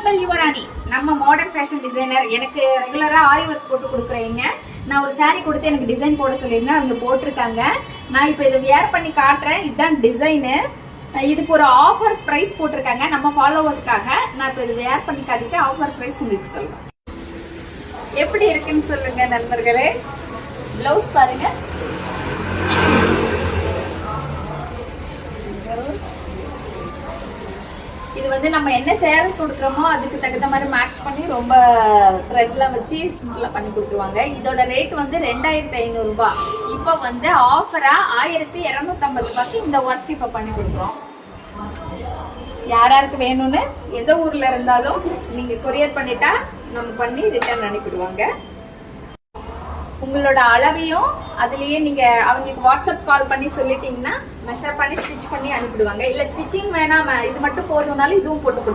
உங்கள் யுவராணி, நம்ம modern fashion designer. எனக்கு ரெகுலரா ஆரி ஒர்க் போட்டு கொடுக்குறீங்க. நான் ஒரு saree கொடுத்து எனக்கு டிசைன் போட சொல்லியிருந்தேன், அவங்க போட்டிருக்காங்க. நான் இப்போ இதை வியர் பண்ணி காட்டுறேன். இதுதான் டிசைனு. இதுக்கு ஒரு ஆஃபர் பிரைஸ் போட்டிருக்காங்க நம்ம ஃபாலோவர்ஸ்க்காக. நான் இப்போ இதை வியர் பண்ணி காட்டிட்டு ஆஃபர் பிரைஸ் உங்களுக்கு சொல்றேன். எப்படி இருக்குன்னு சொல்லுங்க நண்பர்களே. பிளவுஸ் பாருங்க. இது வந்து நம்ம என்ன சேரீ கொடுக்குறோமோ அதுக்கு தகுந்த மாதிரி மேட்ச் பண்ணி ரொம்ப த்ரெட்ல வச்சு சிம்பிளா பண்ணி கொடுத்துருவாங்க. இதோட ரேட் வந்து 2500 ரூபாய். இப்போ வந்து ஆஃபரா 1250 ரூபாய்க்கு இந்த ஒர்க் இப்போ பண்ணி கொடுக்குறோம். யாராருக்கு வேணும்னு எந்த ஊர்ல இருந்தாலும் நீங்க கொரியர் பண்ணிட்டா நம்ம பண்ணி ரிட்டர்ன் அனுப்பிடுவாங்க. உங்களோட அளவையும் அதுலயே நீங்க அவங்களுக்கு வாட்ஸ்அப் கால் பண்ணி சொல்லிட்டீங்கன்னா மெஷர் பண்ணி ஸ்டிச் பண்ணி அனுப்பிடுவாங்க. இல்ல ஸ்டிச்சிங் வேணாம் இது மட்டும் போதும்னாலும் இதுவும் போட்டு